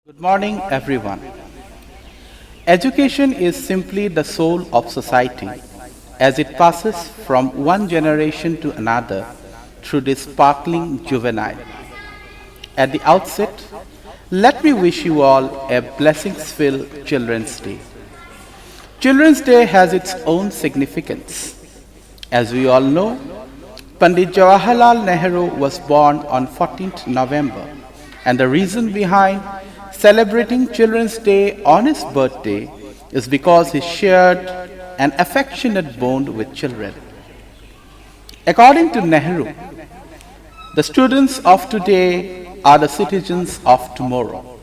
Good morning, everyone. Education is simply the soul of society as it passes from one generation to another through this sparkling juvenile. At the outset, let me wish you all a blessings filled Children's Day. Children's Day has its own significance. As we all know, Pandit Jawaharlal Nehru was born on 14th November, and the reason behind celebrating Children's Day on his birthday is because he shared an affectionate bond with children. According to Nehru, the students of today are the citizens of tomorrow.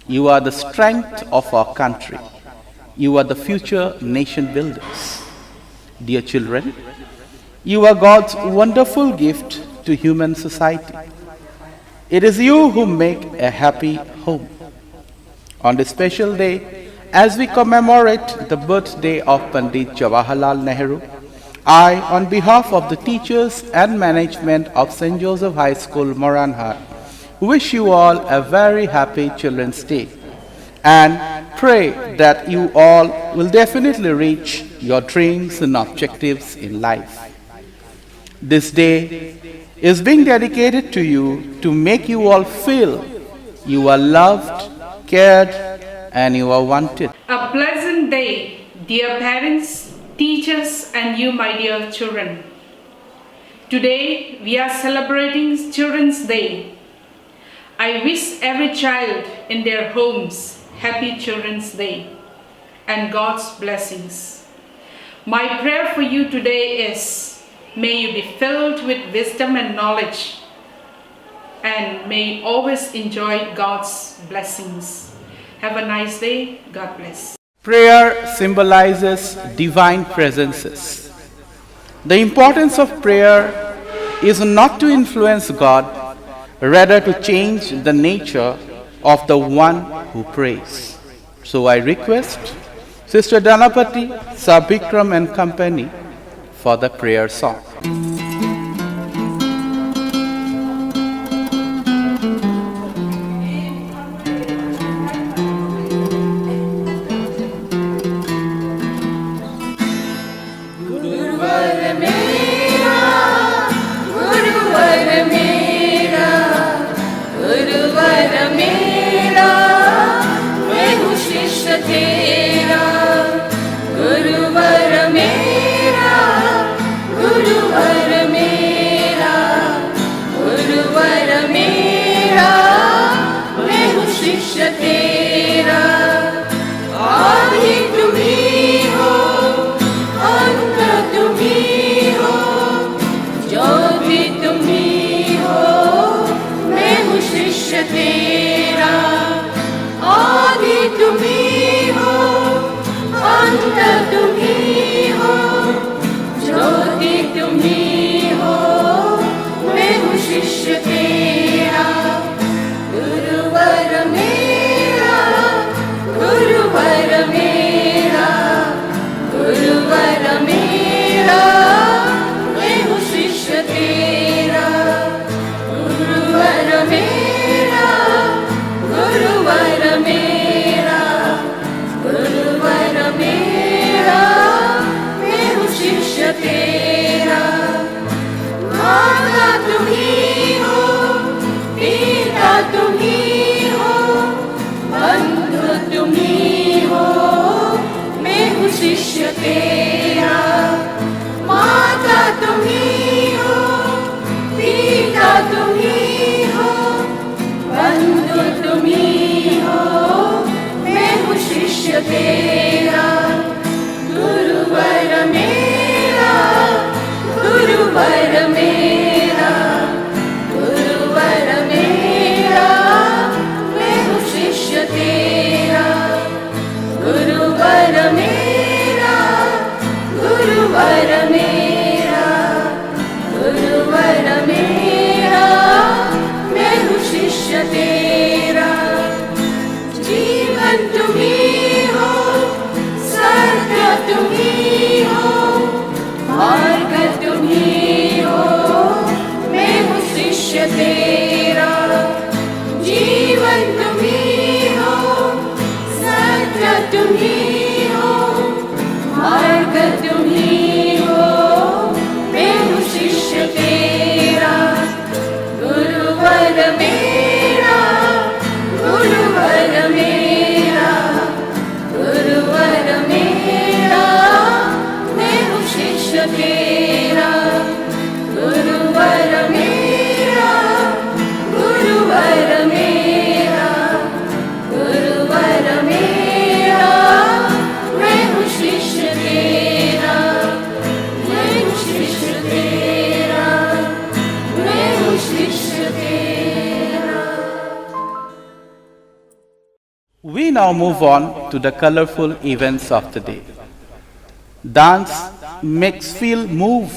You are the strength of our country. You are the future nation builders. Dear children, you are God's wonderful gift to human society. It is you who make a happy home. On this special day, as we commemorate the birthday of Pandit Jawaharlal Nehru, I, on behalf of the teachers and management of St. Joseph High School, Moranhat, wish you all a very happy Children's Day and pray that you all will definitely reach your dreams and objectives in life. This day is being dedicated to you to make you all feel you are loved, cared, and you are wanted. A pleasant day, dear parents, teachers, and you, my dear children. Today, we are celebrating Children's Day. I wish every child in their homes happy Children's Day and God's blessings. My prayer for you today is, may you be filled with wisdom and knowledge, and may you always enjoy God's blessings. Have a nice day. God bless. Prayer symbolizes divine presences. The importance of prayer is not to influence God, rather to change the nature of the one who prays. So I request Sister Dhanapati, Sabikram and company for the prayer song. We now move on to the colorful events of the day. Dance makes feel move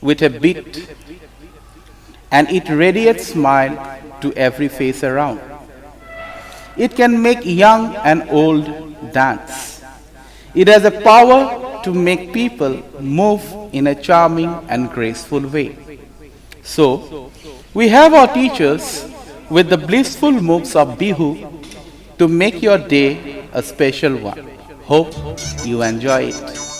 with a beat and it radiates smile to every face around. It can make young and old dance. It has a power to make people move in a charming and graceful way. So, we have our teachers with the blissful moves of Bihu to make your day a special one. Hope you enjoy it.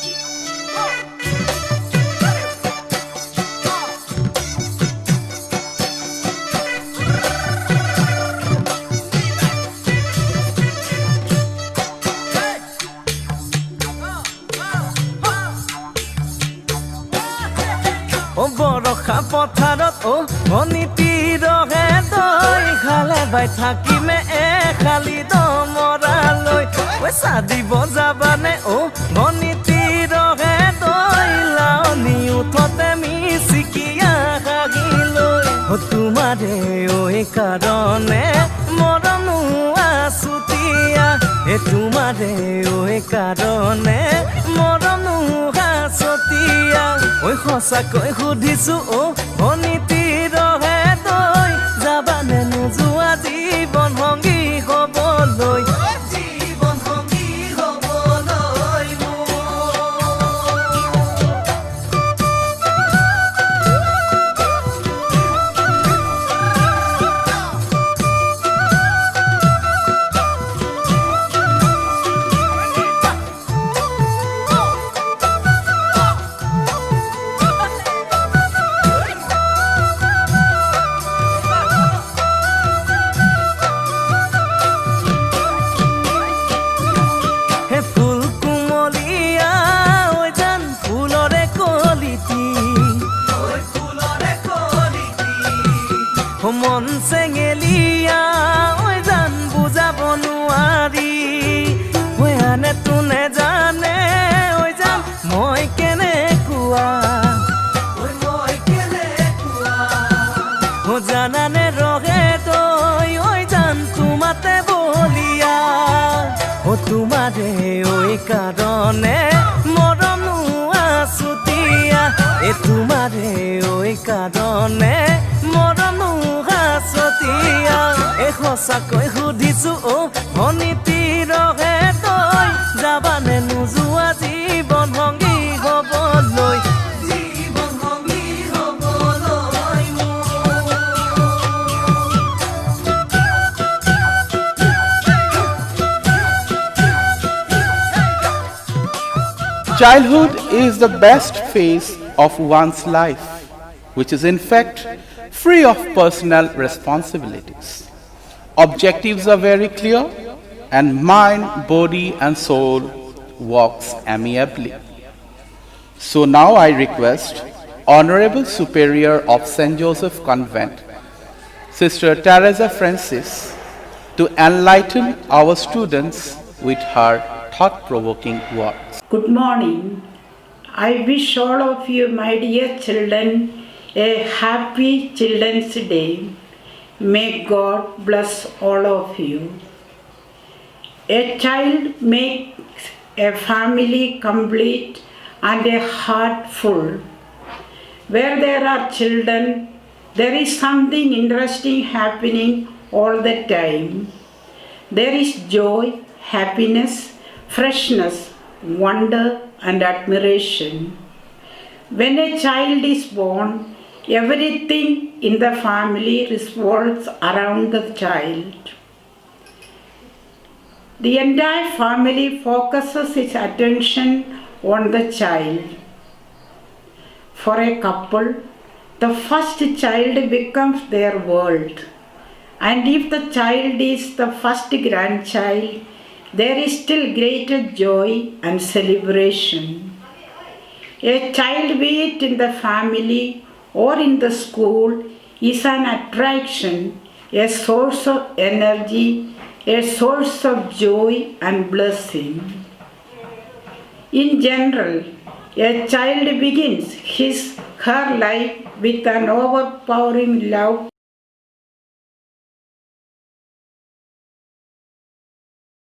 বৰষা পথাৰত ভনীতি ৰহে তই খালে by থাকিমে খালি দমৰালৈ চাদিব যাবানে ভনীতি ৰহে তই লাৱনি উঠতে মিচিকিয়া হাগিলৈ তোমাৰে কাৰণে মৰমো আছুতীয়া তোমাৰে কাৰণে মৰমো আছতীয়া সঁচাকৈ সুধিছো ভনীতি ৰহে তই যাবানে নোযোৱা জীৱন সংগী হ'বলৈ জীৱন সংগী হ'বলৈ মন চেঙেলিয়া জান বুজাব নোৱাৰি আনে তোনে জানে জান মই কেনেকুৱা জানানে ৰহে তই জান তোমাতে বলিয়া তোমাৰে কাৰণে মৰমো আছুতীয়া তোমাৰে কাৰণে মৰমো আছতীয়া সঁচাকৈ সুধিছো ভনীতি ৰহে তই যাবানে নোযোৱা জীৱন সংগী হ'বলৈ জীৱন সংগী হ'বলৈ Childhood is the best phase of one's life, which is in fact free of personal responsibilities. Objectives are very clear, and mind, body, and soul walks amiably. So now I request Honorable Superior of St. Joseph Convent, Sister Teresa Francis, to enlighten our students with her thought-provoking words. Good morning. I wish all of you, my dear children, a happy Children's Day. May God bless all of you. A child makes a family complete and a heart full. Where there are children, there is something interesting happening all the time. There is joy, happiness, freshness, wonder and admiration. When a child is born, everything in the family revolves around the child. The entire family focuses its attention on the child. For a couple, the first child becomes their world. And if the child is the first grandchild, there is still greater joy and celebration. A child, be it in the family or in the school, is an attraction, a source of energy, a source of joy and blessing. In general, a child begins his her life with an overpowering love